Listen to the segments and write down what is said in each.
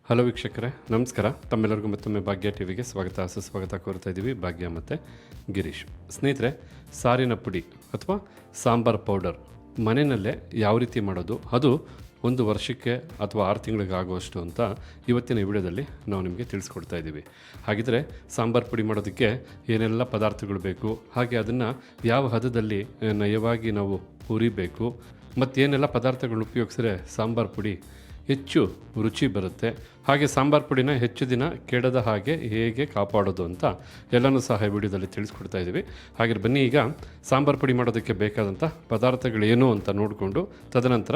Hello ವೀಕ್ಷಕರೇ, ನಮಸ್ಕಾರ. ತಮ್ಮೆಲ್ಲರಿಗೂ ಮತ್ತೊಮ್ಮೆ ಭಾಗ್ಯ ಟಿವಿಗೆ ಸುಸ್ವಾಗತ ಕೋರ್ತಾ ಇದ್ದೀವಿ. ಭಾಗ್ಯ ಮತ್ತು ಗಿರೀಶ್. ಸ್ನೇಹಿತರೆ, ಸಾರಿನ ಪುಡಿ ಅಥವಾ ಸಾಂಬಾರ್ ಪೌಡರ್ ಮನೆಯಲ್ಲೇ ಯಾವ ರೀತಿ ಮಾಡೋದು, ಅದು ಒಂದು ವರ್ಷಕ್ಕೆ ಅಥವಾ 6 ತಿಂಗಳಿಗೆ ಆಗುವಷ್ಟು ಅಂತ ಇವತ್ತಿನ ವಿಡಿಯೋದಲ್ಲಿ ನಾವು ನಿಮಗೆ ತಿಳಿಸ್ಕೊಡ್ತಾ ಇದ್ದೀವಿ. ಹಾಗಿದ್ರೆ ಸಾಂಬಾರ್ ಪುಡಿ ಮಾಡೋದಕ್ಕೆ ಏನೆಲ್ಲ ಪದಾರ್ಥಗಳು ಬೇಕು, ಹಾಗೆ ಅದನ್ನು ಯಾವ ಹದದಲ್ಲಿ ನಯವಾಗಿ ನಾವು ಹುರಿಬೇಕು, ಮತ್ತೇನೆಲ್ಲ ಪದಾರ್ಥಗಳನ್ನ ಉಪಯೋಗಿಸಿದ್ರೆ ಸಾಂಬಾರ್ ಪುಡಿ ಹೆಚ್ಚು ರುಚಿ ಬರುತ್ತೆ, ಹಾಗೆ ಸಾಂಬಾರ್ ಪುಡಿನ ಹೆಚ್ಚು ದಿನ ಕೆಡದ ಹಾಗೆ ಹೇಗೆ ಕಾಪಾಡೋದು ಅಂತ ಎಲ್ಲನೂ ಸಹ ವಿಡಿಯೋದಲ್ಲಿ ತಿಳಿಸ್ಕೊಡ್ತಾ ಇದ್ದೀವಿ. ಹಾಗೆ ಬನ್ನಿ ಈಗ ಸಾಂಬಾರ್ ಪುಡಿ ಮಾಡೋದಕ್ಕೆ ಬೇಕಾದಂಥ ಪದಾರ್ಥಗಳೇನು ಅಂತ ನೋಡಿಕೊಂಡು ತದನಂತರ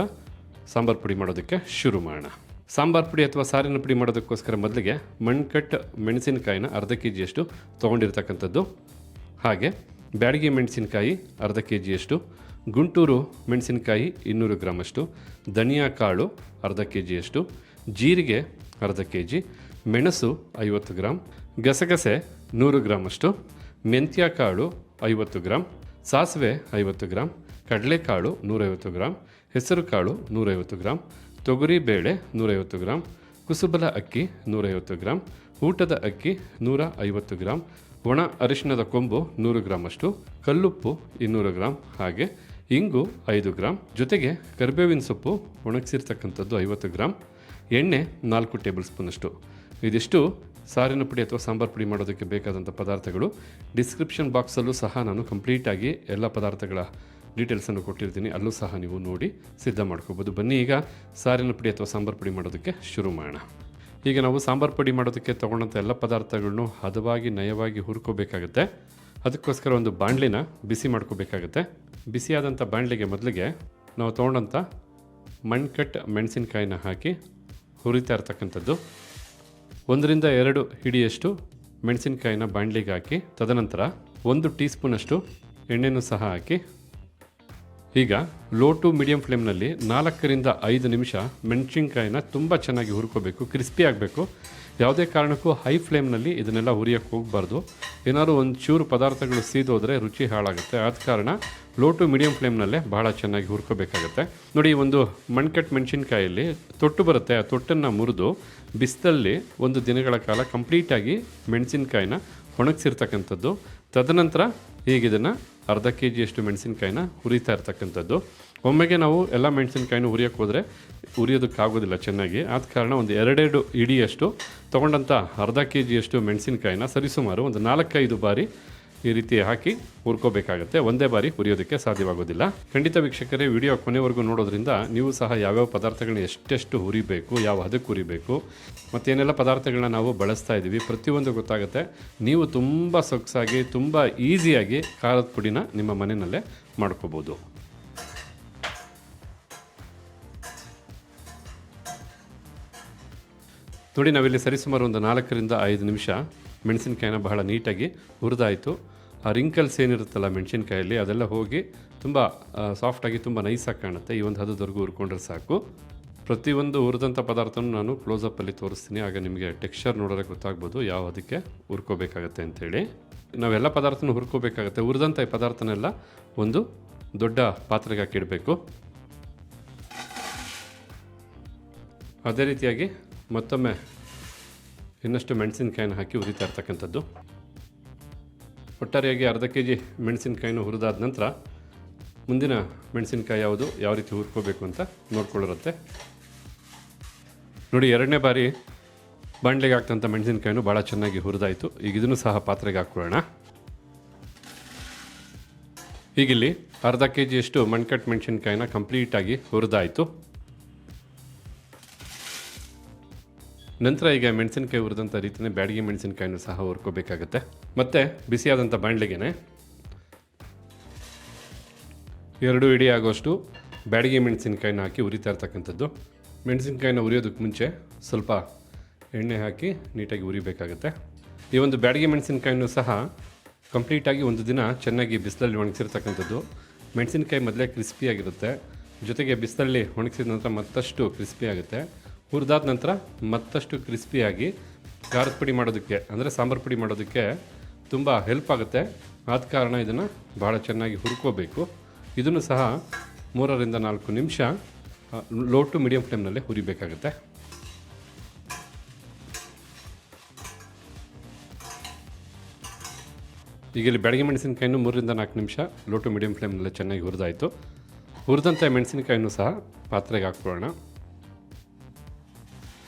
ಸಾಂಬಾರ್ ಪುಡಿ ಮಾಡೋದಕ್ಕೆ ಶುರು ಮಾಡೋಣ. ಸಾಂಬಾರ್ ಪುಡಿ ಅಥವಾ ಸಾರಿನ ಪುಡಿ ಮಾಡೋದಕ್ಕೋಸ್ಕರ ಮೊದಲಿಗೆ ಮಣ್ಕಟ್ ಮೆಣಸಿನಕಾಯಿನ ಅರ್ಧ kg ತೊಗೊಂಡಿರ್ತಕ್ಕಂಥದ್ದು, ಹಾಗೆ ಬ್ಯಾಡಗಿ ಮೆಣಸಿನಕಾಯಿ ಅರ್ಧ kg, ಗುಂಟೂರು ಮೆಣಸಿನಕಾಯಿ 200 ಗ್ರಾಮಷ್ಟು, ಧನಿಯಾ ಕಾಳು ಅರ್ಧ kg, ಜೀರಿಗೆ ಅರ್ಧ kg, ಮೆಣಸು 50 ಗ್ರಾಮ್, ಗಸಗಸೆ 100 ಗ್ರಾಮಷ್ಟು, ಮೆಂತ್ಯ ಕಾಳು 50 ಗ್ರಾಮ್, ಸಾಸಿವೆ 50 ಗ್ರಾಮ್, ಕಡಲೆಕಾಳು 150 ಗ್ರಾಮ್, ಹೆಸರು ಕಾಳು 150 ಗ್ರಾಮ್, ತೊಗರಿ ಬೇಳೆ 150 ಗ್ರಾಮ್, ಕುಸುಬಲ ಅಕ್ಕಿ 150 ಗ್ರಾಮ್, ಊಟದ ಅಕ್ಕಿ 150 ಗ್ರಾಮ್, ಒಣ ಅರಿಶಿಣದ ಕೊಂಬು 100 ಗ್ರಾಮಷ್ಟು, ಕಲ್ಲುಪ್ಪು 200 ಗ್ರಾಮ್, ಹಾಗೆ ಇಂಗು 5 ಗ್ರಾಮ್, ಜೊತೆಗೆ ಕರಿಬೇವಿನ ಸೊಪ್ಪು ಒಣಗಿಸಿರ್ತಕ್ಕಂಥದ್ದು 50 ಗ್ರಾಮ್, ಎಣ್ಣೆ 4 ಟೇಬಲ್ ಸ್ಪೂನಷ್ಟು. ಇದಿಷ್ಟು ಸಾರಿನ ಪುಡಿ ಅಥವಾ ಸಾಂಬಾರು ಪುಡಿ ಮಾಡೋದಕ್ಕೆ ಬೇಕಾದಂಥ ಪದಾರ್ಥಗಳು. ಡಿಸ್ಕ್ರಿಪ್ಷನ್ ಬಾಕ್ಸಲ್ಲೂ ಸಹ ನಾನು ಕಂಪ್ಲೀಟಾಗಿ ಎಲ್ಲ ಪದಾರ್ಥಗಳ ಡೀಟೇಲ್ಸನ್ನು ಕೊಟ್ಟಿರ್ತೀನಿ, ಅಲ್ಲೂ ಸಹ ನೀವು ನೋಡಿ ಸಿದ್ಧ ಮಾಡ್ಕೋಬೋದು. ಬನ್ನಿ ಈಗ ಸಾರಿನ ಪುಡಿ ಅಥವಾ ಸಾಂಬಾರು ಪುಡಿ ಮಾಡೋದಕ್ಕೆ ಶುರು ಮಾಡೋಣ. ಈಗ ನಾವು ಸಾಂಬಾರು ಪುಡಿ ಮಾಡೋದಕ್ಕೆ ತೊಗೊಂಡಂಥ ಎಲ್ಲ ಪದಾರ್ಥಗಳನ್ನು ಹದವಾಗಿ ನಯವಾಗಿ ಹುರ್ಕೋಬೇಕಾಗುತ್ತೆ. ಅದಕ್ಕೋಸ್ಕರ ಒಂದು ಬಾಣಲಿನ ಬಿಸಿ ಮಾಡ್ಕೋಬೇಕಾಗುತ್ತೆ. ಬಿಸಿಯಾದಂಥ ಬಾಣಲಿಗೆ ಮೊದಲಿಗೆ ನಾವು ತೊಗೊಂಡಂಥ ಮಣ್ಕಟ್ ಮೆಣಸಿನಕಾಯಿನ ಹಾಕಿ ಹುರಿತಾ ಇರ್ತಕ್ಕಂಥದ್ದು. 1-2 ಹಿಡಿಯಷ್ಟು ಮೆಣಸಿನಕಾಯಿನ ಬಾಣಲಿಗೆ ಹಾಕಿ ತದನಂತರ 1 ಟೀ ಸ್ಪೂನಷ್ಟು ಎಣ್ಣೆನೂ ಸಹ ಹಾಕಿ ಈಗ ಲೋ ಟು ಮೀಡಿಯಂ ಫ್ಲೇಮ್ನಲ್ಲಿ 4-5 ನಿಮಿಷ ಮೆಣಸಿನ್ಕಾಯಿನ ತುಂಬ ಚೆನ್ನಾಗಿ ಹುರ್ಕೋಬೇಕು, ಕ್ರಿಸ್ಪಿ ಆಗಬೇಕು. ಯಾವುದೇ ಕಾರಣಕ್ಕೂ ಹೈ ಫ್ಲೇಮ್ನಲ್ಲಿ ಇದನ್ನೆಲ್ಲ ಹುರಿಯೋಕ್ಕೆ ಹೋಗಬಾರ್ದು. ಏನಾದರೂ ಒಂದು ಚೂರು ಪದಾರ್ಥಗಳು ಸೀದೋದ್ರೆ ರುಚಿ ಹಾಳಾಗುತ್ತೆ. ಆದ ಕಾರಣ ಲೋ ಟು ಮೀಡಿಯಂ ಫ್ಲೇಮ್ನಲ್ಲೇ ಭಾಳ ಚೆನ್ನಾಗಿ ಹುರ್ಕೋಬೇಕಾಗತ್ತೆ. ನೋಡಿ, ಒಂದು ಮಣ್ಕಟ್ ಮೆಣಸಿನ್ಕಾಯಲ್ಲಿ ತೊಟ್ಟು ಬರುತ್ತೆ, ಆ ತೊಟ್ಟನ್ನು ಮುರಿದು ಬಿಸಿಲಲ್ಲಿ 1 ದಿನಗಳ ಕಾಲ ಕಂಪ್ಲೀಟಾಗಿ ಮೆಣಸಿನ್ಕಾಯಿನ ಒಣಗಿಸಿರ್ತಕ್ಕಂಥದ್ದು. ತದನಂತರ ಈಗ ಇದನ್ನು ಅರ್ಧ kg ಮೆಣಸಿನ್ಕಾಯಿನ ಹುರಿತಾ ಇರ್ತಕ್ಕಂಥದ್ದು. ಒಮ್ಮೆಗೆ ನಾವು ಎಲ್ಲ ಮೆಣಸಿನ್ಕಾಯಿನ ಹುರಿಯೋಕ್ಕೆ ಹೋದರೆ ಹುರಿಯೋದಕ್ಕಾಗೋದಿಲ್ಲ ಚೆನ್ನಾಗಿ. ಆದ ಕಾರಣ ಒಂದು 2 ಹಿಡಿಯಷ್ಟು ತೊಗೊಂಡಂಥ ಅರ್ಧ kg ಮೆಣಸಿನ್ಕಾಯಿನ ಸರಿಸುಮಾರು ಒಂದು 4-5 ಬಾರಿ ಈ ರೀತಿ ಹಾಕಿ ಹುರ್ಕೋಬೇಕಾಗತ್ತೆ. ಒಂದೇ ಬಾರಿ ಹುರಿಯೋದಕ್ಕೆ ಸಾಧ್ಯವಾಗೋದಿಲ್ಲ. ಖಂಡಿತ ವೀಕ್ಷಕರೇ, ವಿಡಿಯೋ ಕೊನೆವರೆಗೂ ನೋಡೋದ್ರಿಂದ ನೀವು ಸಹ ಯಾವ್ಯಾವ ಪದಾರ್ಥಗಳನ್ನ ಎಷ್ಟೆಷ್ಟು ಹುರಿಬೇಕು, ಯಾವ ಹದಕ್ಕೆ ಹುರಿಬೇಕು, ಮತ್ತೇನೆಲ್ಲ ಪದಾರ್ಥಗಳನ್ನ ನಾವು ಬಳಸ್ತಾ ಇದ್ದೀವಿ ಪ್ರತಿಯೊಂದು ಗೊತ್ತಾಗುತ್ತೆ. ನೀವು ತುಂಬ ಸೊಗಸಾಗಿ ತುಂಬ ಈಸಿಯಾಗಿ ಖಾರದ ಪುಡಿನ ನಿಮ್ಮ ಮನೆಯಲ್ಲೇ ಮಾಡ್ಕೋಬೋದು. ನೋಡಿ, ನಾವಿಲ್ಲಿ ಸರಿಸುಮಾರು ಒಂದು 4-5 ನಿಮಿಷ ಮೆಣಸಿನ್ಕಾಯಿನ ಬಹಳ ನೀಟಾಗಿ ಹುರಿದಾಯಿತು. ಆ ರಿಂಕಲ್ಸ್ ಏನಿರುತ್ತಲ್ಲ ಮೆಣಸಿನ್ಕಾಯಲ್ಲಿ, ಅದೆಲ್ಲ ಹೋಗಿ ತುಂಬ ಸಾಫ್ಟಾಗಿ ತುಂಬ ನೈಸಾಗಿ ಕಾಣುತ್ತೆ. ಈ ಒಂದು ಹದದವರೆಗೂ ಹುರ್ಕೊಂಡ್ರೆ ಸಾಕು. ಪ್ರತಿಯೊಂದು ಹುರಿದಂಥ ಪದಾರ್ಥನೂ ನಾನು ಕ್ಲೋಸಪ್ಪಲ್ಲಿ ತೋರಿಸ್ತೀನಿ, ಆಗ ನಿಮಗೆ ಟೆಕ್ಸ್ಚರ್ ನೋಡೋಕ್ಕೆ ಗೊತ್ತಾಗ್ಬೋದು ಯಾವ ಅದಕ್ಕೆ ಹುರ್ಕೋಬೇಕಾಗತ್ತೆ ಅಂಥೇಳಿ. ನಾವೆಲ್ಲ ಪದಾರ್ಥನೂ ಹುರ್ಕೋಬೇಕಾಗತ್ತೆ. ಹುರಿದಂಥ ಈ ಪದಾರ್ಥನೆಲ್ಲ ಒಂದು ದೊಡ್ಡ ಪಾತ್ರೆಗೆ ಹಾಕಿಡಬೇಕು. ಅದೇ ರೀತಿಯಾಗಿ ಮತ್ತೊಮ್ಮೆ ಇನ್ನಷ್ಟು ಮೆಣಸಿನ್ಕಾಯಿನ ಹಾಕಿ ಹುರಿತಾ ಇರ್ತಕ್ಕಂಥದ್ದು. ಒಟ್ಟಾರೆಯಾಗಿ ಅರ್ಧ kg ಮೆಣಸಿನ್ಕಾಯಿನ ಹುರಿದಾದ ನಂತರ ಮುಂದಿನ ಮೆಣಸಿನ್ಕಾಯಿ ಯಾವುದು, ಯಾವ ರೀತಿ ಹುರ್ಕೋಬೇಕು ಅಂತ ನೋಡ್ಕೊಳ್ಳಿರುತ್ತೆ. ನೋಡಿ, 2ನೇ ಬಾರಿ ಬಾಣಲೆಗೆ ಹಾಕ್ತಂಥ ಮೆಣಸಿನ್ಕಾಯಿನೂ ಭಾಳ ಚೆನ್ನಾಗಿ ಹುರಿದಾಯಿತು. ಈಗ ಇದನ್ನು ಸಹ ಪಾತ್ರೆಗೆ ಹಾಕ್ಕೊಳ್ಳೋಣ. ಈಗಿಲ್ಲಿ ಅರ್ಧ kg ಮಣ್ಕಟ್ ಮೆಣಸಿನ್ಕಾಯಿನ ಕಂಪ್ಲೀಟಾಗಿ ಹುರಿದಾಯಿತು. ನಂತರ ಈಗ ಮೆಣಸಿನ್ಕಾಯಿ ಹುರಿದಂಥ ರೀತಿಯೇ ಬ್ಯಾಡಗಿ ಮೆಣಸಿನ್ಕಾಯಿನೂ ಸಹ ಹುರ್ಕೋಬೇಕಾಗತ್ತೆ. ಮತ್ತು ಬಿಸಿಯಾದಂಥ ಬಾಣಲೆಗೆ 2 ಹಿಡಿ ಆಗೋಷ್ಟು ಬ್ಯಾಡಗಿ ಮೆಣಸಿನ್ಕಾಯಿನ ಹಾಕಿ ಹುರಿತಾ ಇರ್ತಕ್ಕಂಥದ್ದು. ಮೆಣಸಿನ್ಕಾಯಿನ ಹುರಿಯೋದಕ್ಕೆ ಮುಂಚೆ ಸ್ವಲ್ಪ ಎಣ್ಣೆ ಹಾಕಿ ನೀಟಾಗಿ ಹುರಿಬೇಕಾಗತ್ತೆ. ಈ ಒಂದು ಬ್ಯಾಡಗಿ ಮೆಣಸಿನ್ಕಾಯಿನೂ ಸಹ ಕಂಪ್ಲೀಟಾಗಿ 1 ದಿನ ಚೆನ್ನಾಗಿ ಬಿಸಿಲಲ್ಲಿ ಒಣಗಿಸಿರ್ತಕ್ಕಂಥದ್ದು. ಮೆಣಸಿನ್ಕಾಯಿ ಮೊದಲೇ ಕ್ರಿಸ್ಪಿಯಾಗಿರುತ್ತೆ, ಜೊತೆಗೆ ಬಿಸಿಲಲ್ಲಿ ಒಣಗಿಸಿದ ನಂತರ ಮತ್ತಷ್ಟು ಕ್ರಿಸ್ಪಿ ಆಗುತ್ತೆ. ಹುರಿದಾದ ನಂತರ ಮತ್ತಷ್ಟು ಕ್ರಿಸ್ಪಿಯಾಗಿ ಖಾರದ ಪುಡಿ ಮಾಡೋದಕ್ಕೆ, ಅಂದರೆ ಸಾಂಬಾರು ಪುಡಿ ಮಾಡೋದಕ್ಕೆ ತುಂಬ ಹೆಲ್ಪ್ ಆಗುತ್ತೆ. ಆದ ಕಾರಣ ಇದನ್ನು ಭಾಳ ಚೆನ್ನಾಗಿ ಹುರ್ಕೋಬೇಕು. ಇದನ್ನು ಸಹ 3-4 ನಿಮಿಷ ಲೋ ಟು ಮೀಡಿಯಂ ಫ್ಲೇಮ್ನಲ್ಲೇ ಹುರಿಬೇಕಾಗುತ್ತೆ. ಈಗ ಇಲ್ಲಿ ಬ್ಯಾಡಗಿ ಮೆಣಸಿನಕಾಯಿನೂ 3-4 ನಿಮಿಷ ಲೋ ಟು ಮೀಡಿಯಂ ಫ್ಲೇಮ್ನಲ್ಲೇ ಚೆನ್ನಾಗಿ ಹುರಿದಾಯಿತು. ಹುರಿದಂಥ ಮೆಣಸಿನಕಾಯಿನೂ ಸಹ ಪಾತ್ರೆಗೆ ಹಾಕ್ಕೊಳ್ಳೋಣ.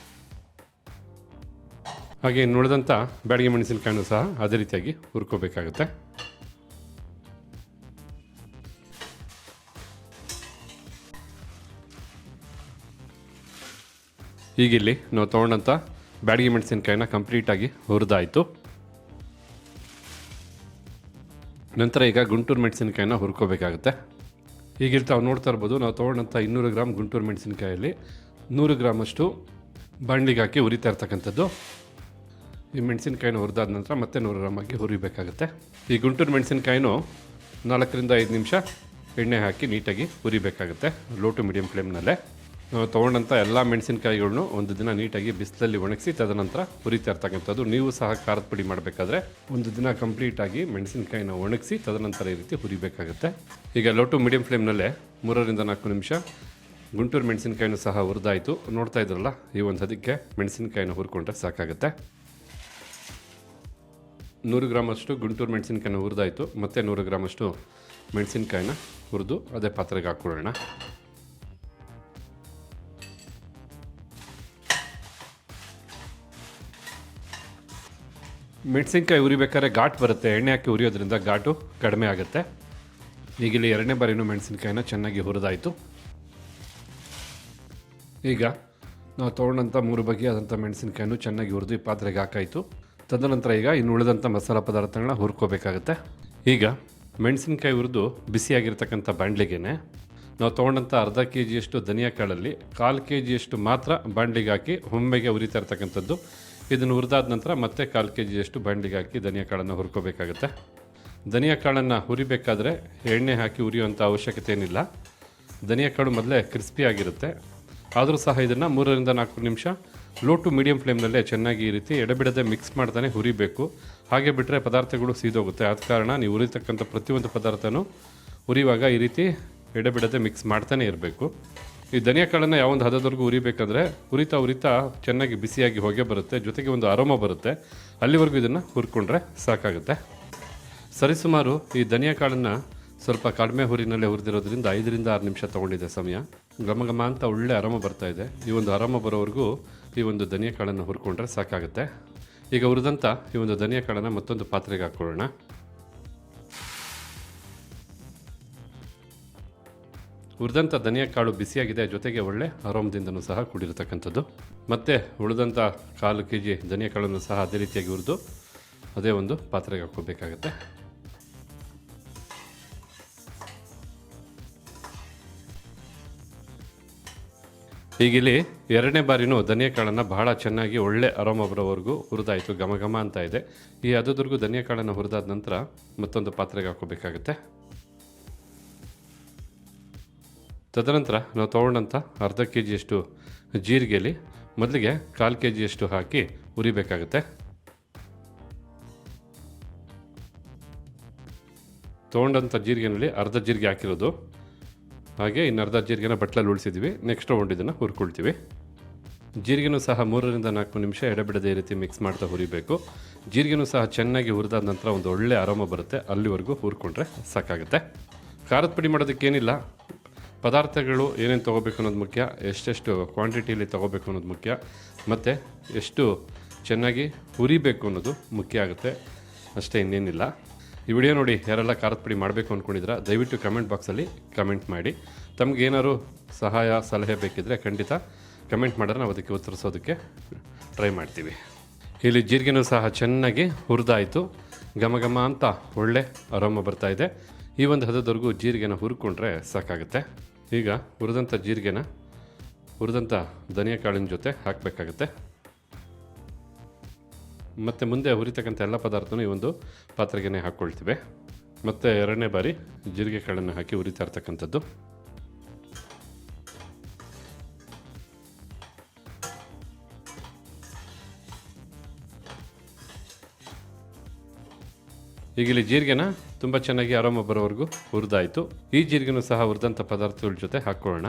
ಹಾಗೆ ಇನ್ನು ಉಳಿದಂಥ ಬ್ಯಾಡಗಿ ಮೆಣಸಿನಕಾಯಿನೂ ಸಹ ಅದೇ ರೀತಿಯಾಗಿ ಹುರ್ಕೋಬೇಕಾಗುತ್ತೆ. ಈಗಿಲ್ಲಿ ನಾವು ತೊಗೊಂಡಂಥ ಬ್ಯಾಡಗಿ ಮೆಣಸಿನಕಾಯಿನ ಕಂಪ್ಲೀಟಾಗಿ ಹುರಿದಾಯಿತು. ನಂತರ ಈಗ ಗುಂಟೂರು ಮೆಣಸಿನಕಾಯಿನ ಹುರ್ಕೋಬೇಕಾಗುತ್ತೆ. ಈಗಿಲ್ಲಿ ತಾವು ನೋಡ್ತಾ ಇರ್ಬೋದು, ನಾವು ತೊಗೊಂಡಂಥ 200 ಗ್ರಾಮ್ ಗುಂಟೂರು ಮೆಣಸಿನಕಾಯಲ್ಲಿ 100 ಗ್ರಾಮಷ್ಟು ಬಾಣಲಿಗೆ ಹಾಕಿ ಹುರಿತಾ ಇರ್ತಕ್ಕಂಥದ್ದು. ಈ ಮೆಣಸಿನಕಾಯಿನ ಹುರಿದಾದ ನಂತರ ಮತ್ತೆ 100 ಗ್ರಾಮ್ ಹಾಕಿ ಹುರಿಬೇಕಾಗುತ್ತೆ. ಈ ಗುಂಟೂರು ಮೆಣಸಿನಕಾಯಿನೂ 4-5 ನಿಮಿಷ ಎಣ್ಣೆ ಹಾಕಿ ನೀಟಾಗಿ ಹುರಿಬೇಕಾಗುತ್ತೆ ಲೋ ಟು ಮೀಡಿಯಂ ಫ್ಲೇಮ್ನಲ್ಲೇ. ನಾವು ತೊಗೊಂಡಂಥ ಎಲ್ಲ ಮೆಣಸಿನಕಾಯಿಗಳನ್ನೂ ಒಂದು ದಿನ ನೀಟಾಗಿ ಬಿಸಿಲಲ್ಲಿ ಒಣಗಿಸಿ ತದನಂತರ ಹುರಿತಾ ಇರ್ತಕ್ಕಂಥದ್ದು. ನೀವು ಸಹ ಖಾರದ ಪುಡಿ ಮಾಡಬೇಕಾದ್ರೆ ಒಂದು ದಿನ ಕಂಪ್ಲೀಟಾಗಿ ಮೆಣಸಿನಕಾಯಿನ ಒಣಗಿಸಿ ತದನಂತರ ಈ ರೀತಿ ಹುರಿಬೇಕಾಗುತ್ತೆ. ಈಗ ಲೋ ಟು ಮೀಡಿಯಂ ಫ್ಲೇಮ್ನಲ್ಲೇ 3-4 ನಿಮಿಷ ಗುಂಟೂರು ಮೆಣಸಿನಕಾಯಿನೂ ಸಹ ಹುರಿದಾಯಿತು. ನೋಡ್ತಾ ಇದ್ರಲ್ಲ, ಈ ಒಂದು ಹದಕ್ಕೆ ಮೆಣಸಿನಕಾಯಿನ ಹುರ್ಕೊಂಡ್ರೆ ಸಾಕಾಗುತ್ತೆ. 100 ಗ್ರಾಮಷ್ಟು ಗುಂಟೂರು ಮೆಣಸಿನಕಾಯಿನ ಹುರಿದಾಯಿತು. ಮತ್ತು 100 ಗ್ರಾಮಷ್ಟು ಮೆಣಸಿನಕಾಯಿನ ಹುರಿದು ಅದೇ ಪಾತ್ರೆಗೆ ಹಾಕ್ಕೊಳ್ಳೋಣ. ಮೆಣಸಿನ್ಕಾಯಿ ಉರಿಬೇಕಾದ್ರೆ ಘಾಟ್ ಬರುತ್ತೆ. ಎಣ್ಣೆ ಹಾಕಿ ಉರಿಯೋದ್ರಿಂದ ಘಾಟು ಕಡಿಮೆ ಆಗುತ್ತೆ. ಈಗಿಲ್ಲಿ 2ನೇ ಬಾರಿನೂ ಮೆಣಸಿನ್ಕಾಯಿನ ಚೆನ್ನಾಗಿ ಹುರಿದಾಯಿತು. ಈಗ ನಾವು ತೊಗೊಂಡಂಥ 3 ಬಗೆಯಾದಂಥ ಮೆಣಸಿನ್ಕಾಯಿನೂ ಚೆನ್ನಾಗಿ ಹುರಿದು ಈ ಪಾತ್ರೆಗೆ ಹಾಕಾಯಿತು. ತದನಂತರ ಈಗ ಇನ್ನು ಉಳಿದಂಥ ಮಸಾಲ ಪದಾರ್ಥಗಳನ್ನ ಹುರ್ಕೋಬೇಕಾಗುತ್ತೆ. ಈಗ ಮೆಣಸಿನ್ಕಾಯಿ ಹುರಿದು ಬಿಸಿಯಾಗಿರ್ತಕ್ಕಂಥ ಬಾಣಲಿಗೆ ನಾವು ತೊಗೊಂಡಂಥ ಅರ್ಧ kg ಧನಿಯಾ ಕಾಳಲ್ಲಿ 1/4 kg ಮಾತ್ರ ಬಾಣಲಿಗೆ ಹಾಕಿ ಒಮ್ಮೆಗೆ ಹುರಿತಾ ಇರ್ತಕ್ಕಂಥದ್ದು. ಇದನ್ನು ಹುರಿದಾದ ನಂತರ ಮತ್ತೆ 1/4 kg ಬಾಣಲಿಗೆ ಹಾಕಿ ಧನಿಯಾ ಕಾಳನ್ನು ಹುರ್ಕೋಬೇಕಾಗುತ್ತೆ. ಧನಿಯಾ ಕಾಳನ್ನು ಹುರಿಬೇಕಾದ್ರೆ ಎಣ್ಣೆ ಹಾಕಿ ಹುರಿಯುವಂಥ ಅವಶ್ಯಕತೆ ಏನಿಲ್ಲ. ಧನಿಯಾ ಕಾಳು ಮೊದಲೇ ಕ್ರಿಸ್ಪಿ ಆಗಿರುತ್ತೆ. ಆದರೂ ಸಹ ಇದನ್ನು 3-4 ನಿಮಿಷ ಲೋ ಟು ಮೀಡಿಯಂ ಫ್ಲೇಮ್ನಲ್ಲೇ ಚೆನ್ನಾಗಿ ಈ ರೀತಿ ಎಡೆಬಿಡದೆ ಮಿಕ್ಸ್ ಮಾಡ್ತಾನೆ ಹುರಿಬೇಕು. ಹಾಗೆ ಬಿಟ್ಟರೆ ಪದಾರ್ಥಗಳು ಸೀದೋಗುತ್ತೆ. ಆದ ಕಾರಣ ನೀವು ಹುರಿತಕ್ಕಂಥ ಪ್ರತಿಯೊಂದು ಪದಾರ್ಥನೂ ಹುರಿಯುವಾಗ ಈ ರೀತಿ ಎಡೆಬಿಡದೆ ಮಿಕ್ಸ್ ಮಾಡ್ತಾನೆ ಇರಬೇಕು. ಈ ಧನಿಯಾ ಕಾಳನ್ನು ಯಾವೊಂದು ಹದದವರೆಗೂ ಹುರಿಬೇಕಂದ್ರೆ ಹುರಿತಾ ಚೆನ್ನಾಗಿ ಬಿಸಿಯಾಗಿ ಹೊಗೆ ಬರುತ್ತೆ, ಜೊತೆಗೆ ಒಂದು ಅರೋಮ ಬರುತ್ತೆ. ಅಲ್ಲಿವರೆಗೂ ಇದನ್ನು ಹುರ್ಕೊಂಡ್ರೆ ಸಾಕಾಗುತ್ತೆ. ಸರಿಸುಮಾರು ಈ ಧನಿಯಾ ಕಾಳನ್ನು ಸ್ವಲ್ಪ ಕಡಿಮೆ ಹುರಿನಲ್ಲೇ ಹುರಿದಿರೋದ್ರಿಂದ 5-6 ನಿಮಿಷ ತೊಗೊಂಡಿದೆ ಸಮಯ. ಘಮ ಅಂತ ಒಳ್ಳೆ ಅರೋಮ ಬರ್ತಾ ಇದೆ. ಈ ಒಂದು ಅರೋಮ ಬರೋವರೆಗೂ ಈ ಒಂದು ಧನಿಯಾ ಕಾಳನ್ನು ಹುರ್ಕೊಂಡ್ರೆ ಸಾಕಾಗುತ್ತೆ. ಈಗ ಹುರಿದಂಥ ಈ ಒಂದು ಧನಿಯಾ ಕಾಳನ್ನು ಮತ್ತೊಂದು ಪಾತ್ರೆಗೆ ಹಾಕ್ಕೊಳ್ಳೋಣ. ಹುರಿದಂಥ ಧನಿಯಾ ಕಾಳು ಬಿಸಿಯಾಗಿದೆ, ಜೊತೆಗೆ ಒಳ್ಳೆ ಅರೋಮದಿಂದನೂ ಸಹ ಕೂಡಿರತಕ್ಕಂಥದ್ದು. ಮತ್ತು ಉಳಿದಂಥ 1/4 kg ಧನಿಯಾ ಕಾಳನ್ನು ಸಹ ಅದೇ ರೀತಿಯಾಗಿ ಹುರಿದು ಅದೇ ಒಂದು ಪಾತ್ರೆಗೆ ಹಾಕ್ಕೋಬೇಕಾಗತ್ತೆ. ಈಗಿಲ್ಲಿ 2ನೇ ಬಾರಿನೂ ಧನಿಯಾ ಕಾಳನ್ನು ಬಹಳ ಚೆನ್ನಾಗಿ ಒಳ್ಳೆ ಅರೋಮ ಬರೋವರೆಗೂ ಹುರಿದಾಯಿತು. ಘಮ ಅಂತ ಇದೆ. ಈ ಅದರವರೆಗೂ ಧನಿಯಾ ಕಾಳನ್ನು ಹುರಿದಾದ ನಂತರ ಮತ್ತೊಂದು ಪಾತ್ರೆಗೆ ಹಾಕ್ಕೋಬೇಕಾಗತ್ತೆ. ತದನಂತರ ನಾವು ತೊಗೊಂಡಂಥ ಅರ್ಧ kg ಜೀರಿಗೆಯಲ್ಲಿ ಮೊದಲಿಗೆ 1/4 kg ಹಾಕಿ ಹುರಿಬೇಕಾಗುತ್ತೆ. ತೊಗೊಂಡಂಥ ಜೀರಿಗೆನಲ್ಲಿ ಅರ್ಧ ಜೀರಿಗೆ ಹಾಕಿರೋದು, ಹಾಗೆ ಇನ್ನು ಅರ್ಧ ಜೀರಿಗೆನ ಬಟ್ಲಲ್ಲಿ ಉಳಿಸಿದ್ವಿ. ನೆಕ್ಸ್ಟ್ ಇದನ್ನು ಹುರ್ಕೊಳ್ತೀವಿ. ಜೀರಿಗೆನೂ ಸಹ 3-4 ನಿಮಿಷ ಎಡೆಬಿಡದೆ ಈ ರೀತಿ ಮಿಕ್ಸ್ ಮಾಡ್ತಾ ಹುರಿಬೇಕು. ಜೀರಿಗೆನೂ ಸಹ ಚೆನ್ನಾಗಿ ಹುರಿದಾದ ನಂತರ ಒಂದು ಒಳ್ಳೆ ಅರೋಮ ಬರುತ್ತೆ. ಅಲ್ಲಿವರೆಗೂ ಹುರ್ಕೊಂಡ್ರೆ ಸಾಕಾಗುತ್ತೆ. ಖಾರದ ಪುಡಿ ಮಾಡೋದಕ್ಕೇನಿಲ್ಲ, ಪದಾರ್ಥಗಳು ಏನೇನು ತೊಗೋಬೇಕು ಅನ್ನೋದು ಮುಖ್ಯ, ಎಷ್ಟೆಷ್ಟು ಕ್ವಾಂಟಿಟಿಯಲ್ಲಿ ತೊಗೋಬೇಕು ಅನ್ನೋದು ಮುಖ್ಯ, ಮತ್ತು ಎಷ್ಟು ಚೆನ್ನಾಗಿ ಹುರಿಬೇಕು ಅನ್ನೋದು ಮುಖ್ಯ ಆಗುತ್ತೆ. ಅಷ್ಟೇ, ಇನ್ನೇನಿಲ್ಲ. ಈ ವಿಡಿಯೋ ನೋಡಿ ಯಾರೆಲ್ಲ ಖಾರದ ಪುಡಿ ಮಾಡಬೇಕು ಅಂದ್ಕೊಂಡಿದ್ರೆ ದಯವಿಟ್ಟು ಕಮೆಂಟ್ ಬಾಕ್ಸಲ್ಲಿ ಕಮೆಂಟ್ ಮಾಡಿ. ತಮಗೇನಾದ್ರು ಸಹಾಯ ಸಲಹೆ ಬೇಕಿದ್ದರೆ ಖಂಡಿತ ಕಮೆಂಟ್ ಮಾಡಿದ್ರೆ ನಾವು ಅದಕ್ಕೆ ಉತ್ತರಿಸೋದಕ್ಕೆ ಟ್ರೈ ಮಾಡ್ತೀವಿ. ಇಲ್ಲಿ ಜೀರಿಗೆನೂ ಸಹ ಚೆನ್ನಾಗಿ ಹುರಿದಾಯಿತು. ಘಮ ಅಂತ ಒಳ್ಳೆ ಅರೋಮ ಬರ್ತಾಯಿದೆ. ಈ ಒಂದು ಹದದವರೆಗೂ ಜೀರಿಗೆನ ಹುರ್ಕೊಂಡ್ರೆ ಸಾಕಾಗುತ್ತೆ. ಈಗ ಹುರಿದಂಥ ಜೀರಿಗೆನ ಹುರಿದಂಥ ಧನಿಯಾ ಕಾಳಿನ ಜೊತೆ ಹಾಕಬೇಕಾಗುತ್ತೆ. ಮತ್ತು ಮುಂದೆ ಹುರಿತಕ್ಕಂಥ ಎಲ್ಲ ಪದಾರ್ಥನೂ ಈ ಒಂದು ಪಾತ್ರೆಗೆ ಹಾಕ್ಕೊಳ್ತೀವಿ. ಮತ್ತು 2ನೇ ಬಾರಿ ಜೀರಿಗೆ ಕಾಳನ್ನು ಹಾಕಿ ಹುರಿತಾ ಇರ್ತಕ್ಕಂಥದ್ದು. ಈಗ ಇಲ್ಲಿ ಜೀರಿಗೆನ ತುಂಬ ಚೆನ್ನಾಗಿ ಅರೋಮ ಬರೋವರೆಗೂ ಹುರಿದಾಯಿತು. ಈ ಜೀರಿಗೆನೂ ಸಹ ಹುರಿದಂಥ ಪದಾರ್ಥಗಳ ಜೊತೆ ಹಾಕ್ಕೊಳ್ಳೋಣ.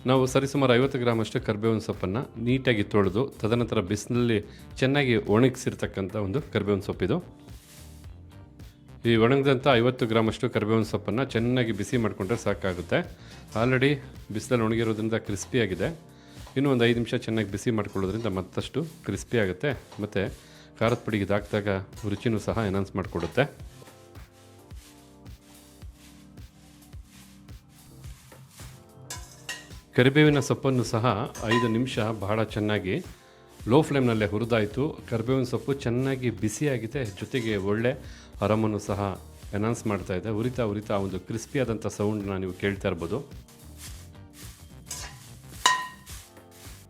ನಾವು ಸರಿಸುಮಾರು 50 ಗ್ರಾಮಷ್ಟು ಕರಿಬೇವಿನ ಸೊಪ್ಪನ್ನು ನೀಟಾಗಿ ತೊಳೆದು ತದನಂತರ ಬಿಸಿಲಲ್ಲಿ ಚೆನ್ನಾಗಿ ಒಣಗಿಸಿರ್ತಕ್ಕಂಥ ಒಂದು ಕರಿಬೇವಿನ ಸೊಪ್ಪಿದು. ಈ ಒಣಗಿದಂಥ 50 ಗ್ರಾಮಷ್ಟು ಕರಿಬೇವಿನ ಸೊಪ್ಪನ್ನು ಚೆನ್ನಾಗಿ ಬಿಸಿ ಮಾಡಿಕೊಂಡ್ರೆ ಸಾಕಾಗುತ್ತೆ. ಆಲ್ರೆಡಿ ಬಿಸಿಲಲ್ಲಿ ಒಣಗಿರೋದ್ರಿಂದ ಕ್ರಿಸ್ಪಿಯಾಗಿದೆ. ಇನ್ನೂ ಒಂದು 5 ನಿಮಿಷ ಚೆನ್ನಾಗಿ ಬಿಸಿ ಮಾಡ್ಕೊಳ್ಳೋದ್ರಿಂದ ಮತ್ತಷ್ಟು ಕ್ರಿಸ್ಪಿ ಆಗುತ್ತೆ ಮತ್ತು ಖಾರದ ಪುಡಿಗೆ ಹಾಕಿದಾಗ ರುಚಿನೂ ಸಹ ಎನ್ಹಾನ್ಸ್ ಮಾಡಿಕೊಡುತ್ತೆ. ಕರಿಬೇವಿನ ಸೊಪ್ಪನ್ನು ಸಹ 5 ನಿಮಿಷ ಬಹಳ ಚೆನ್ನಾಗಿ ಲೋ ಫ್ಲೇಮ್ನಲ್ಲೇ ಹುರಿದಾಯಿತು. ಕರಿಬೇವಿನ ಸೊಪ್ಪು ಚೆನ್ನಾಗಿ ಬಿಸಿಯಾಗಿದೆ, ಜೊತೆಗೆ ಒಳ್ಳೆ ಅರಮನ್ನು ಸಹ ಎನ್ಹಾನ್ಸ್ ಮಾಡ್ತಾ ಇದೆ. ಉರಿತಾ ಒಂದು ಕ್ರಿಸ್ಪಿಯಾದಂಥ ಸೌಂಡನ್ನ ನೀವು ಕೇಳ್ತಾ ಇರ್ಬೋದು.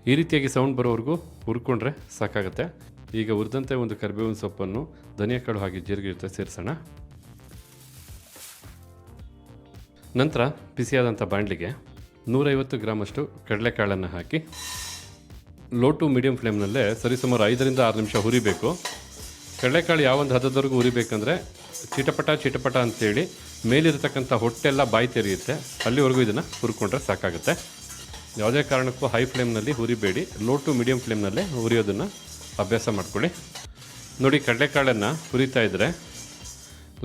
ಈ ರೀತಿಯಾಗಿ ಸೌಂಡ್ ಬರೋವರೆಗೂ ಹುರ್ಕೊಂಡ್ರೆ ಸಾಕಾಗುತ್ತೆ. ಈಗ ಹುರಿದಂತೆ ಒಂದು ಕರಿಬೇವಿನ ಸೊಪ್ಪನ್ನು ಧನಿಯಾ ಕಾಳು ಹಾಗೆ ಜೀರಿಗೆ ಜೊತೆ ಸೇರಿಸೋಣ. ನಂತರ ಬಿಸಿಯಾದಂಥ ಬಾಣಲಿಗೆ 150 ಗ್ರಾಮಷ್ಟು ಕಡಲೆಕಾಳನ್ನು ಹಾಕಿ ಲೋ ಟು ಮೀಡಿಯಮ್ ಫ್ಲೇಮ್ನಲ್ಲೇ ಸರಿಸುಮಾರು 5ರಿಂದ 6 ನಿಮಿಷ ಹುರಿಬೇಕು. ಕಡಲೆಕಾಳು ಯಾವೊಂದು ಹದದವರೆಗೂ ಹುರಿಬೇಕಂದ್ರೆ ಚಿಟಪಟ ಅಂತೇಳಿ ಮೇಲಿರತಕ್ಕಂಥ ಹೊಟ್ಟೆಲ್ಲ ಬಾಯಿ ತೆರೆಯುತ್ತೆ, ಅಲ್ಲಿವರೆಗೂ ಇದನ್ನು ಹುರ್ಕೊಂಡ್ರೆ ಸಾಕಾಗುತ್ತೆ. ಯಾವುದೇ ಕಾರಣಕ್ಕೂ ಹೈ ಫ್ಲೇಮ್ನಲ್ಲಿ ಹುರಿಬೇಡಿ, ಲೋ ಟು ಮೀಡಿಯಮ್ ಫ್ಲೇಮ್ನಲ್ಲೇ ಹುರಿಯೋದನ್ನು ಅಭ್ಯಾಸ ಮಾಡ್ಕೊಳ್ಳಿ. ನೋಡಿ, ಕಡಲೆಕಾಳನ್ನು ಹುರಿತಾ ಇದ್ದರೆ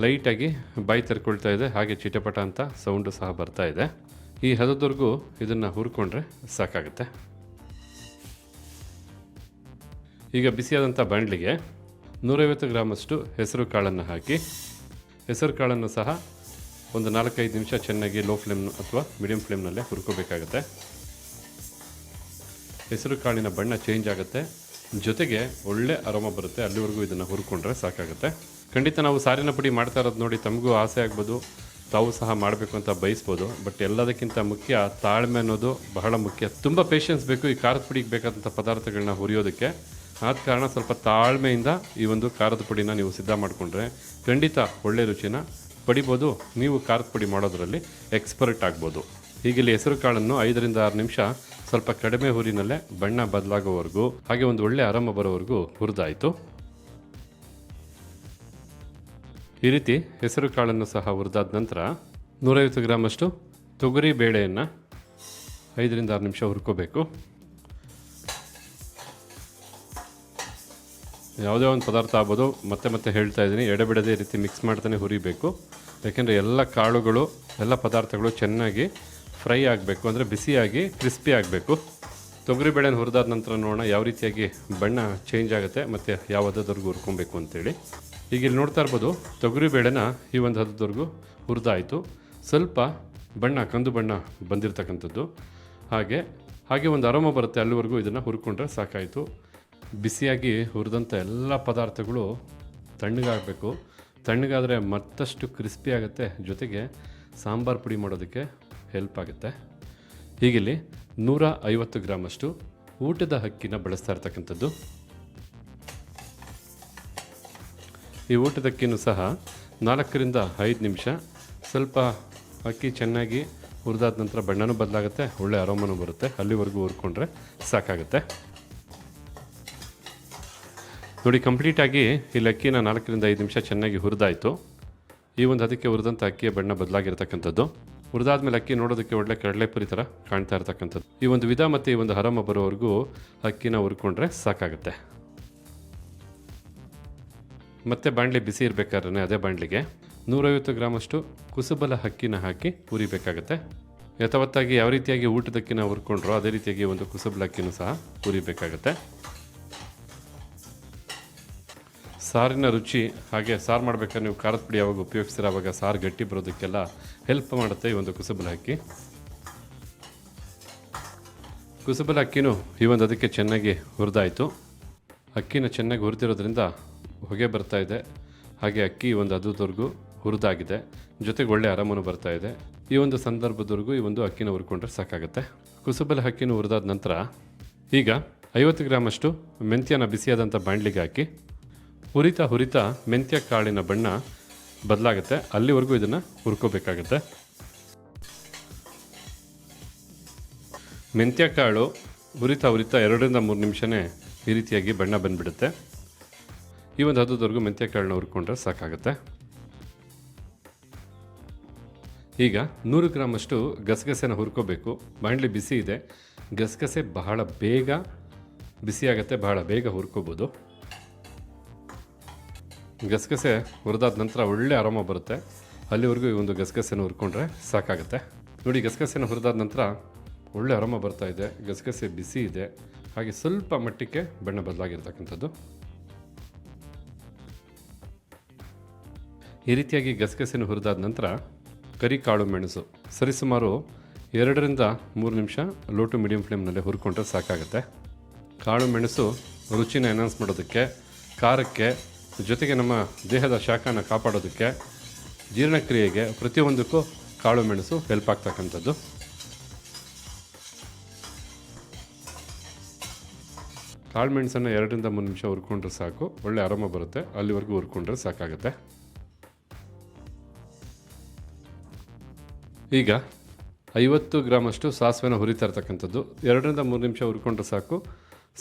ಲೈಟಾಗಿ ಬಾಯಿ ತೆರ್ಕೊಳ್ತಾ ಇದೆ, ಹಾಗೆ ಚಿಟಪಟ ಅಂತ ಸೌಂಡು ಸಹ ಬರ್ತಾ ಇದೆ. ಈ ಹದದವರೆಗೂ ಇದನ್ನು ಹುರ್ಕೊಂಡ್ರೆ ಸಾಕಾಗುತ್ತೆ. ಈಗ ಬಿಸಿಯಾದಂಥ ಬಾಣಲಿಗೆ 150 ಗ್ರಾಮಷ್ಟು ಹೆಸರು ಕಾಳನ್ನು ಹಾಕಿ ಹೆಸರು ಕಾಳನ್ನು ಸಹ ಒಂದು 4-5 ನಿಮಿಷ ಚೆನ್ನಾಗಿ ಲೋ ಫ್ಲೇಮ್ ಅಥವಾ ಮೀಡಿಯಮ್ ಫ್ಲೇಮ್ನಲ್ಲೇ ಹುರ್ಕೋಬೇಕಾಗತ್ತೆ. ಹೆಸರು ಕಾಳಿನ ಬಣ್ಣ ಚೇಂಜ್ ಆಗುತ್ತೆ, ಜೊತೆಗೆ ಒಳ್ಳೆ ಅರೋಮ ಬರುತ್ತೆ, ಅಲ್ಲಿವರೆಗೂ ಇದನ್ನು ಹುರ್ಕೊಂಡ್ರೆ ಸಾಕಾಗುತ್ತೆ. ಖಂಡಿತ ನಾವು ಸಾರಿನ ಪುಡಿ ಮಾಡ್ತಾ ಇರೋದು ನೋಡಿ ತಮಗೂ ಆಸೆ ಆಗ್ಬೋದು, ತಾವು ಸಹ ಮಾಡಬೇಕು ಅಂತ ಬಯಸ್ಬೋದು. ಬಟ್ ಎಲ್ಲದಕ್ಕಿಂತ ಮುಖ್ಯ ತಾಳ್ಮೆ ಅನ್ನೋದು ಬಹಳ ಮುಖ್ಯ. ತುಂಬ ಪೇಷನ್ಸ್ ಬೇಕು ಈ ಖಾರದ ಪುಡಿಗೆ ಬೇಕಾದಂಥ ಪದಾರ್ಥಗಳನ್ನ ಹುರಿಯೋದಕ್ಕೆ. ಆದ ಕಾರಣ ಸ್ವಲ್ಪ ತಾಳ್ಮೆಯಿಂದ ಈ ಒಂದು ಖಾರದ ಪುಡಿನ ನೀವು ಸಿದ್ಧ ಮಾಡಿಕೊಂಡ್ರೆ ಖಂಡಿತ ಒಳ್ಳೆ ರುಚಿನ ಪಡಿಬೋದು. ನೀವು ಖಾರದ ಪುಡಿ ಮಾಡೋದರಲ್ಲಿ ಎಕ್ಸ್ಪರ್ಟ್ ಆಗ್ಬೋದು. ಹೀಗಿಲ್ಲಿ ಹೆಸರು ಕಾಳನ್ನು 5ರಿಂದ 6 ನಿಮಿಷ ಸ್ವಲ್ಪ ಕಡಿಮೆ ಹುರಿನಲ್ಲೇ ಬಣ್ಣ ಬದಲಾಗೋವರೆಗೂ ಹಾಗೆ ಒಂದು ಒಳ್ಳೆ ಅರಮ ಬರೋವರೆಗೂ ಹುರಿದಾಯಿತು. ಈ ರೀತಿ ಹೆಸರು ಕಾಳನ್ನು ಸಹ ಹುರಿದಾದ ನಂತರ 150 ಗ್ರಾಮಷ್ಟು ತೊಗರಿ ಬೇಳೆಯನ್ನು 5ರಿಂದ 6 ನಿಮಿಷ ಹುರ್ಕೋಬೇಕು. ಯಾವುದೇ ಒಂದು ಪದಾರ್ಥ ಆಗ್ಬೋದು, ಮತ್ತೆ ಹೇಳ್ತಾ ಇದ್ದೀನಿ, ಎಡೆಬಿಡದೆ ಈ ರೀತಿ ಮಿಕ್ಸ್ ಮಾಡ್ತಾನೆ ಹುರಿಬೇಕು. ಯಾಕೆಂದರೆ ಎಲ್ಲ ಕಾಳುಗಳು ಎಲ್ಲ ಪದಾರ್ಥಗಳು ಚೆನ್ನಾಗಿ ಫ್ರೈ ಆಗಬೇಕು, ಅಂದರೆ ಬಿಸಿಯಾಗಿ ಕ್ರಿಸ್ಪಿ ಆಗಬೇಕು. ತೊಗರಿಬೇಳೆನ ಹುರಿದಾದ ನಂತರ ನೋಡೋಣ ಯಾವ ರೀತಿಯಾಗಿ ಬಣ್ಣ ಚೇಂಜ್ ಆಗುತ್ತೆ ಮತ್ತು ಯಾವ ಹದದವರೆಗೂ ಹುರ್ಕೊಬೇಕು ಅಂತೇಳಿ. ಈಗ ಇಲ್ಲಿ ನೋಡ್ತಾ ಇರ್ಬೋದು, ತೊಗರಿಬೇಳೆನ ಈ ಒಂದು ಹದದವರೆಗೂ ಹುರಿದಾಯಿತು. ಸ್ವಲ್ಪ ಬಣ್ಣ ಕಂದು ಬಣ್ಣ ಬಂದಿರತಕ್ಕಂಥದ್ದು, ಹಾಗೆ ಒಂದು ಅರೋಮ ಬರುತ್ತೆ, ಅಲ್ಲಿವರೆಗೂ ಇದನ್ನು ಹುರ್ಕೊಂಡ್ರೆ ಸಾಕಾಯಿತು. ಬಿಸಿಯಾಗಿ ಹುರಿದಂಥ ಎಲ್ಲ ಪದಾರ್ಥಗಳು ತಣ್ಣಗಾಗಬೇಕು. ತಣ್ಣಗಾದರೆ ಮತ್ತಷ್ಟು ಕ್ರಿಸ್ಪಿ ಆಗುತ್ತೆ, ಜೊತೆಗೆ ಸಾಂಬಾರು ಪುಡಿ ಮಾಡೋದಕ್ಕೆ ಹೆಲ್ಪ್ ಆಗುತ್ತೆ. ಹೀಗಿಲ್ಲಿ 150 ಗ್ರಾಮಷ್ಟು ಊಟದ ಅಕ್ಕಿನ ಬಳಸ್ತಾ ಇರ್ತಕ್ಕಂಥದ್ದು. ಈ ಊಟದ ಅಕ್ಕಿನೂ ಸಹ 4ರಿಂದ 5 ನಿಮಿಷ ಸ್ವಲ್ಪ ಅಕ್ಕಿ ಚೆನ್ನಾಗಿ ಹುರಿದಾದ ನಂತರ ಬಣ್ಣನೂ ಬದಲಾಗುತ್ತೆ, ಒಳ್ಳೆ ಅರೋಮನೂ ಬರುತ್ತೆ, ಅಲ್ಲಿವರೆಗೂ ಹುರ್ಕೊಂಡ್ರೆ ಸಾಕಾಗುತ್ತೆ. ನೋಡಿ, ಕಂಪ್ಲೀಟಾಗಿ ಇಲ್ಲಿ ಅಕ್ಕಿನ 4ರಿಂದ 5 ನಿಮಿಷ ಚೆನ್ನಾಗಿ ಹುರಿದಾಯಿತು. ಈ ಒಂದು ಅದಕ್ಕೆ ಹುರಿದಂಥ ಅಕ್ಕಿಯ ಬಣ್ಣ ಬದಲಾಗಿರ್ತಕ್ಕಂಥದ್ದು. ಹುರಿದಾದ್ಮೇಲೆ ಅಕ್ಕಿ ನೋಡೋದಕ್ಕೆ ಒಳ್ಳೆ ಕಡಲೆಪುರಿ ಥರ ಕಾಣ್ತಾ ಇರ್ತಕ್ಕಂಥದ್ದು. ಈ ಒಂದು ವಿಧ ಮತ್ತು ಈ ಒಂದು ಅರೋಮ ಬರೋವರೆಗೂ ಅಕ್ಕಿನ ಹುರ್ಕೊಂಡ್ರೆ ಸಾಕಾಗುತ್ತೆ. ಮತ್ತೆ ಬಾಣಲಿ ಬಿಸಿ ಇರಬೇಕಾದ್ರೆ ಅದೇ ಬಾಣಲಿಗೆ 150 ಗ್ರಾಮಷ್ಟು ಕುಸುಬಲ ಅಕ್ಕಿನ ಹಾಕಿ ಹುರಿಬೇಕಾಗತ್ತೆ. ಯಥಾವತ್ತಾಗಿ ಯಾವ ರೀತಿಯಾಗಿ ಊಟದ ಅಕ್ಕಿನ ಹುರ್ಕೊಂಡ್ರೋ ಅದೇ ರೀತಿಯಾಗಿ ಒಂದು ಕುಸುಬಲ ಅಕ್ಕಿನೂ ಸಹ ಹುರಿಬೇಕಾಗತ್ತೆ. ಸಾರಿನ ರುಚಿ ಹಾಗೆ ಸಾರು ಮಾಡಬೇಕಾದ್ರೆ ನೀವು ಖಾರದ ಪುಡಿ ಯಾವಾಗ ಉಪಯೋಗಿಸ್ತೀರ ಆವಾಗ ಸಾರು ಗಟ್ಟಿ ಬರೋದಕ್ಕೆಲ್ಲ ಹೆಲ್ಪ್ ಮಾಡುತ್ತೆ ಈ ಒಂದು ಕುಸುಬಲ ಅಕ್ಕಿ. ಕುಸುಬಲ ಅಕ್ಕಿನೂ ಈ ಒಂದು ಅದಕ್ಕೆ ಚೆನ್ನಾಗಿ ಹುರಿದಾಯಿತು. ಅಕ್ಕಿನ ಚೆನ್ನಾಗಿ ಹುರಿದಿರೋದ್ರಿಂದ ಹೊಗೆ ಬರ್ತಾ ಇದೆ, ಹಾಗೆ ಅಕ್ಕಿ ಒಂದು ಹದದವರೆಗೂ ಹುರಿದಾಗಿದೆ, ಜೊತೆಗೆ ಒಳ್ಳೆ ಅರಮನು ಬರ್ತಾ ಇದೆ. ಈ ಒಂದು ಸಂದರ್ಭದವರೆಗೂ ಈ ಒಂದು ಅಕ್ಕಿನ ಹುರ್ಕೊಂಡ್ರೆ ಸಾಕಾಗುತ್ತೆ. ಕುಸುಬಲ ಅಕ್ಕಿನ ಹುರಿದಾದ ನಂತರ ಈಗ 50 ಗ್ರಾಮಷ್ಟು ಮೆಂತ್ಯನ ಬಿಸಿಯಾದಂಥ ಬಾಣಲಿಗೆ ಹಾಕಿ ಹುರಿತಾ ಮೆಂತ್ಯ ಕಾಳಿನ ಬಣ್ಣ ಬದಲಾಗುತ್ತೆ, ಅಲ್ಲಿವರೆಗೂ ಇದನ್ನು ಹುರ್ಕೋಬೇಕಾಗತ್ತೆ. ಮೆಂತ್ಯ ಕಾಳು ಹುರಿತಾ 2ರಿಂದ 3 ನಿಮಿಷನೇ ಈ ರೀತಿಯಾಗಿ ಬಣ್ಣ ಬಂದುಬಿಡುತ್ತೆ. ಈ ಒಂದು ಹದದವರೆಗೂ ಮೆಂತ್ಯ ಕಾಳನ್ನ ಹುರ್ಕೊಂಡ್ರೆ ಸಾಕಾಗುತ್ತೆ. ಈಗ 100 ಗ್ರಾಮಷ್ಟು ಗಸಗಸೆನ ಹುರ್ಕೋಬೇಕು. ಬಾಣಲಿ ಬಿಸಿ ಇದೆ. ಗಸಗಸೆ ಬಹಳ ಬೇಗ ಬಿಸಿಯಾಗತ್ತೆ, ಬಹಳ ಬೇಗ ಹುರ್ಕೋಬೋದು. ಗಸಗಸೆ ಹುರಿದಾದ ನಂತರ ಒಳ್ಳೆ ಆರಾಮ ಬರುತ್ತೆ. ಅಲ್ಲಿವರೆಗೂ ಈ ಒಂದು ಗಸಗಸೆನ ಹುರ್ಕೊಂಡ್ರೆ ಸಾಕಾಗುತ್ತೆ. ನೋಡಿ, ಗಸಗಸೆನ ಹುರಿದಾದ ನಂತರ ಒಳ್ಳೆ ಆರಾಮ ಬರ್ತಾ ಇದೆ. ಗಸಗಸೆ ಬಿಸಿ ಇದೆ, ಹಾಗೆ ಸ್ವಲ್ಪ ಮಟ್ಟಕ್ಕೆ ಬಣ್ಣ ಬದಲಾಗಿರ್ತಕ್ಕಂಥದ್ದು. ಈ ರೀತಿಯಾಗಿ ಗಸಗಸೆನ ಹುರಿದಾದ ನಂತರ ಕರಿ ಕಾಳು ಮೆಣಸು ಸರಿಸುಮಾರು 2ರಿಂದ 3 ನಿಮಿಷ ಲೋ ಟು ಮೀಡಿಯಂ ಫ್ಲೇಮ್ನಲ್ಲೇ ಹುರ್ಕೊಂಡ್ರೆ ಸಾಕಾಗುತ್ತೆ. ಕಾಳು ಮೆಣಸು ರುಚಿನ ಎನ್ಹಾನ್ಸ್ ಮಾಡೋದಕ್ಕೆ, ಖಾರಕ್ಕೆ, ಜೊತೆಗೆ ನಮ್ಮ ದೇಹದ ಶಾಖನ ಕಾಪಾಡೋದಕ್ಕೆ, ಜೀರ್ಣಕ್ರಿಯೆಗೆ, ಪ್ರತಿಯೊಂದಕ್ಕೂ ಕಾಳು ಮೆಣಸು ಹೆಲ್ಪ್ ಆಗ್ತಕ್ಕಂಥದ್ದು. ಕಾಳು ಮೆಣಸನ್ನು 2ರಿಂದ 3 ನಿಮಿಷ ಹುರ್ಕೊಂಡ್ರೆ ಸಾಕು, ಒಳ್ಳೆ ಆರಾಮ ಬರುತ್ತೆ. ಅಲ್ಲಿವರೆಗೂ ಹುರ್ಕೊಂಡ್ರೆ ಸಾಕಾಗುತ್ತೆ. ಈಗ 50 ಗ್ರಾಮಷ್ಟು ಸಾಸಿವೆನ ಹುರಿತಾ ಇರ್ತಕ್ಕಂಥದ್ದು. 2ರಿಂದ 3 ನಿಮಿಷ ಹುರ್ಕೊಂಡ್ರೆ ಸಾಕು.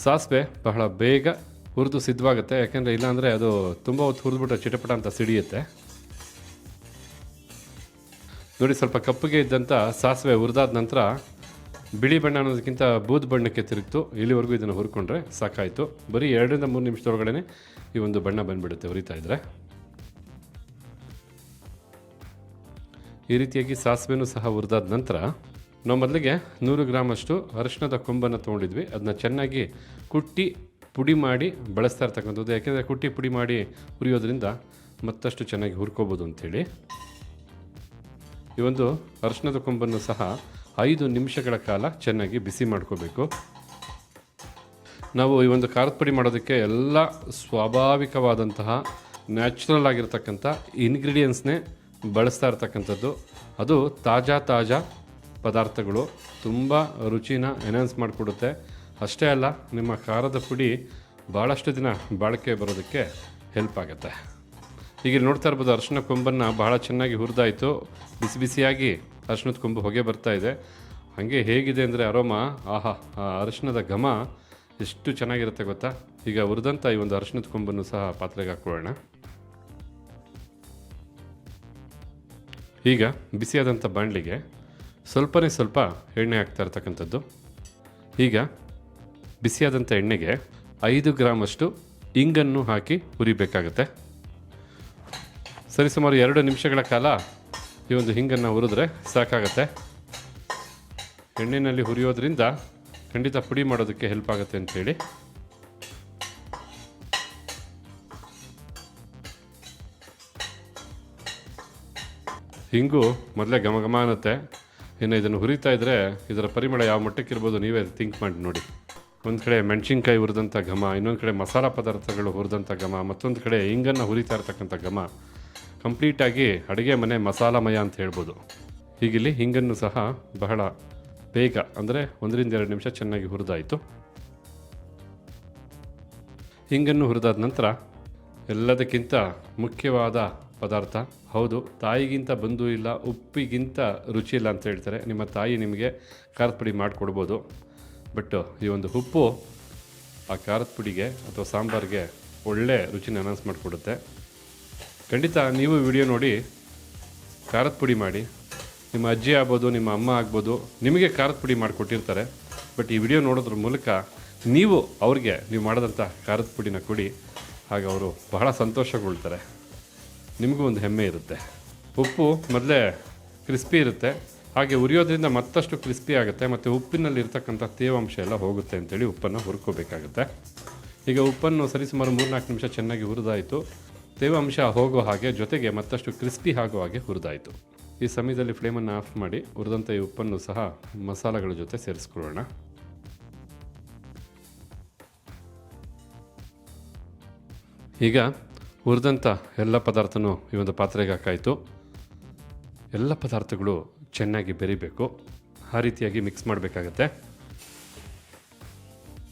ಸಾಸಿವೆ ಬಹಳ ಬೇಗ ಹುರಿದು ಸಿದ್ಧವಾಗುತ್ತೆ. ಯಾಕೆಂದರೆ ಇಲ್ಲಾಂದರೆ ಅದು ತುಂಬ ಹೊತ್ತು ಹುರಿದ್ಬಿಟ್ರೆ ಚಿಟಪಟ ಅಂತ ಸಿಡಿಯುತ್ತೆ. ನೋಡಿ, ಸ್ವಲ್ಪ ಕಪ್ಪಗೆ ಇದ್ದಂಥ ಸಾಸಿವೆ ಹುರಿದಾದ ನಂತರ ಬಿಳಿ ಬಣ್ಣ ಅನ್ನೋದಕ್ಕಿಂತ ಬೂದು ಬಣ್ಣಕ್ಕೆ ತಿರುಗ್ತು. ಇಲ್ಲಿವರೆಗೂ ಇದನ್ನು ಹುರ್ಕೊಂಡ್ರೆ ಸಾಕಾಯಿತು. ಬರೀ 2ರಿಂದ 3 ನಿಮಿಷದೊಳಗಡೆ ಈ ಒಂದು ಬಣ್ಣ ಬಂದುಬಿಡುತ್ತೆ ಹುರಿತಾ ಇದ್ದರೆ. ಈ ರೀತಿಯಾಗಿ ಸಾಸಿವೆನೂ ಸಹ ಹುರಿದಾದ ನಂತರ ನಾವು ಮೊದಲಿಗೆ 100 ಗ್ರಾಮಷ್ಟು ಅರಿಶಿಣದ ಕೊಂಬನ್ನು ತೊಗೊಂಡಿದ್ವಿ. ಅದನ್ನ ಚೆನ್ನಾಗಿ ಕುಟ್ಟಿ ಪುಡಿ ಮಾಡಿ ಬಳಸ್ತಾ ಇರ್ತಕ್ಕಂಥದ್ದು. ಯಾಕೆಂದರೆ ಕುಟ್ಟಿ ಪುಡಿ ಮಾಡಿ ಹುರಿಯೋದ್ರಿಂದ ಮತ್ತಷ್ಟು ಚೆನ್ನಾಗಿ ಹುರ್ಕೋಬೋದು ಅಂಥೇಳಿ ಈ ಒಂದು ಅರಿಶಿಣದ ಕೊಂಬನ್ನು ಸಹ 5 ನಿಮಿಷಗಳ ಕಾಲ ಚೆನ್ನಾಗಿ ಬಿಸಿ ಮಾಡ್ಕೋಬೇಕು. ನಾವು ಈ ಒಂದು ಖಾರದ ಪುಡಿ ಮಾಡೋದಕ್ಕೆ ಎಲ್ಲ ಸ್ವಾಭಾವಿಕವಾದಂತಹ ನ್ಯಾಚುರಲ್ ಆಗಿರ್ತಕ್ಕಂಥ ಇಂಗ್ರೀಡಿಯೆಂಟ್ಸ್ನೇ ಬಳಸ್ತಾ ಇರ್ತಕ್ಕಂಥದ್ದು. ಅದು ತಾಜಾ ಪದಾರ್ಥಗಳು ತುಂಬ ರುಚಿನ ಎನ್ಹಾನ್ಸ್ ಮಾಡಿಕೊಡುತ್ತೆ. ಅಷ್ಟೇ ಅಲ್ಲ, ನಿಮ್ಮ ಖಾರದ ಪುಡಿ ಭಾಳಷ್ಟು ದಿನ ಬಾಳಿಕೆ ಬರೋದಕ್ಕೆ ಹೆಲ್ಪ್ ಆಗುತ್ತೆ. ಈಗ ನೋಡ್ತಾ ಇರ್ಬೋದು, ಅರಿಶಿನ ಕೊಂಬನ್ನು ಬಹಳ ಚೆನ್ನಾಗಿ ಹುರಿದಾಯಿತು. ಬಿಸಿ ಬಿಸಿಯಾಗಿ ಅರಿಶಿನದ ಕೊಂಬು ಹೊಗೆ ಬರ್ತಾ ಇದೆ. ಹಾಗೆ ಹೇಗಿದೆ ಅಂದರೆ ಅರೋಮಾ, ಆಹಾ, ಆ ಅರಿಶಿನದ ಘಮ ಎಷ್ಟು ಚೆನ್ನಾಗಿರುತ್ತೆ ಗೊತ್ತಾ. ಈಗ ಹುರಿದಂಥ ಈ ಒಂದು ಅರಿಶಿನದ ಕೊಂಬನ್ನು ಸಹ ಪಾತ್ರೆಗೆ ಹಾಕ್ಕೊಳ್ಳೋಣ. ಈಗ ಬಿಸಿಯಾದಂಥ ಬಾಣಲಿಗೆ ಸ್ವಲ್ಪನೇ ಸ್ವಲ್ಪ ಎಣ್ಣೆ ಹಾಕ್ತಾ ಇರ್ತಕ್ಕಂಥದ್ದು. ಈಗ ಬಿಸಿಯಾದಂಥ ಎಣ್ಣೆಗೆ 5 ಗ್ರಾಮಷ್ಟು ಇಂಗನ್ನು ಹಾಕಿ ಹುರಿಬೇಕಾಗತ್ತೆ. ಸರಿಸುಮಾರು 2 ನಿಮಿಷಗಳ ಕಾಲ ಈ ಒಂದು ಹಿಂಗನ್ನು ಹುರಿದ್ರೆ ಸಾಕಾಗತ್ತೆ. ಎಣ್ಣೆಯಲ್ಲಿ ಹುರಿಯೋದ್ರಿಂದ ಖಂಡಿತ ಪುಡಿ ಮಾಡೋದಕ್ಕೆ ಹೆಲ್ಪ್ ಆಗುತ್ತೆ ಅಂಥೇಳಿ. ಹಿಂಗು ಮೊದಲೇ ಘಮ ಅನ್ನುತ್ತೆ. ಇನ್ನು ಇದನ್ನು ಹುರಿತಾ ಇದ್ದರೆ ಇದರ ಪರಿಮಳ ಯಾವ ಮಟ್ಟಕ್ಕಿರ್ಬೋದು ನೀವೇ ಥಿಂಕ್ ಮಾಡಿ ನೋಡಿ. ಒಂದು ಕಡೆ ಮೆಣಸಿನ್ಕಾಯಿ ಹುರಿದಂಥ ಘಮ, ಇನ್ನೊಂದು ಕಡೆ ಮಸಾಲ ಪದಾರ್ಥಗಳು ಹುರಿದಂಥ ಘಮ, ಮತ್ತೊಂದು ಕಡೆ ಹಿಂಗನ್ನು ಹುರಿತಾ ಇರ್ತಕ್ಕಂಥ ಘಮ. ಕಂಪ್ಲೀಟಾಗಿ ಅಡುಗೆ ಮನೆ ಮಸಾಲಮಯ ಅಂತ ಹೇಳ್ಬೋದು. ಹೀಗಿಲ್ಲಿ ಹಿಂಗನ್ನು ಸಹ ಬಹಳ ಬೇಗ ಅಂದರೆ 1ರಿಂದ 2 ನಿಮಿಷ ಚೆನ್ನಾಗಿ ಹುರಿದಾಯಿತು. ಹಿಂಗನ್ನು ಹುರಿದಾದ ನಂತರ ಎಲ್ಲದಕ್ಕಿಂತ ಮುಖ್ಯವಾದ ಪದಾರ್ಥ, ಹೌದು, ತಾಯಿಗಿಂತ ಬಂಧು ಇಲ್ಲ, ಉಪ್ಪಿಗಿಂತ ರುಚಿ ಇಲ್ಲ ಅಂತ ಹೇಳ್ತಾರೆ. ನಿಮ್ಮ ತಾಯಿ ನಿಮಗೆ ಖಾರದ ಪುಡಿ ಮಾಡಿಕೊಡ್ಬೋದು. ಬಟ್ ಈ ಒಂದು ಉಪ್ಪು ಆ ಖಾರದ ಪುಡಿಗೆ ಅಥವಾ ಸಾಂಬಾರಿಗೆ ಒಳ್ಳೆ ರುಚಿನ ಅನೌನ್ಸ್ ಮಾಡಿಕೊಡುತ್ತೆ. ಖಂಡಿತ ನೀವು ವಿಡಿಯೋ ನೋಡಿ ಖಾರದ ಪುಡಿ ಮಾಡಿ. ನಿಮ್ಮ ಅಜ್ಜಿ ಆಗ್ಬೋದು, ನಿಮ್ಮ ಅಮ್ಮ ಆಗ್ಬೋದು, ನಿಮಗೆ ಖಾರದ ಪುಡಿ ಮಾಡಿಕೊಟ್ಟಿರ್ತಾರೆ. ಬಟ್ ಈ ವಿಡಿಯೋ ನೋಡೋದ್ರ ಮೂಲಕ ನೀವು ಅವ್ರಿಗೆ ನೀವು ಮಾಡೋದಂಥ ಖಾರದ ಪುಡಿನ ಕೊಡಿ. ಆಗ ಅವರು ಬಹಳ ಸಂತೋಷಗೊಳ್ತಾರೆ, ನಿಮಗೂ ಒಂದು ಹೆಮ್ಮೆ ಇರುತ್ತೆ. ಉಪ್ಪು ಮೊದಲೇ ಕ್ರಿಸ್ಪಿ ಇರುತ್ತೆ, ಹಾಗೆ ಉರಿಯೋದ್ರಿಂದ ಮತ್ತಷ್ಟು ಕ್ರಿಸ್ಪಿ ಆಗುತ್ತೆ ಮತ್ತು ಉಪ್ಪಿನಲ್ಲಿ ಇರ್ತಕ್ಕಂಥ ತೇವಾಂಶ ಎಲ್ಲ ಹೋಗುತ್ತೆ ಅಂತೇಳಿ ಉಪ್ಪನ್ನು ಹುರ್ಕೋಬೇಕಾಗುತ್ತೆ. ಈಗ ಉಪ್ಪನ್ನು ಸರಿಸುಮಾರು 3-4 ನಿಮಿಷ ಚೆನ್ನಾಗಿ ಹುರಿದಾಯಿತು. ತೇವಾಂಶ ಹೋಗೋ ಹಾಗೆ, ಜೊತೆಗೆ ಮತ್ತಷ್ಟು ಕ್ರಿಸ್ಪಿ ಆಗೋ ಹಾಗೆ ಹುರಿದಾಯಿತು. ಈ ಸಮಯದಲ್ಲಿ ಫ್ಲೇಮನ್ನು ಆಫ್ ಮಾಡಿ ಹುರಿದಂಥ ಈ ಉಪ್ಪನ್ನು ಸಹ ಮಸಾಲೆಗಳ ಜೊತೆ ಸೇರಿಸ್ಕೊಳ್ಳೋಣ. ಈಗ ಹುರಿದಂಥ ಎಲ್ಲ ಪದಾರ್ಥನೂ ಈ ಒಂದು ಪಾತ್ರೆಗೆ ಹಾಕಾಯಿತು. ಎಲ್ಲ ಪದಾರ್ಥಗಳು ಚೆನ್ನಾಗಿ ಬೆರಿಬೇಕು, ಆ ರೀತಿಯಾಗಿ ಮಿಕ್ಸ್ ಮಾಡಬೇಕಾಗತ್ತೆ.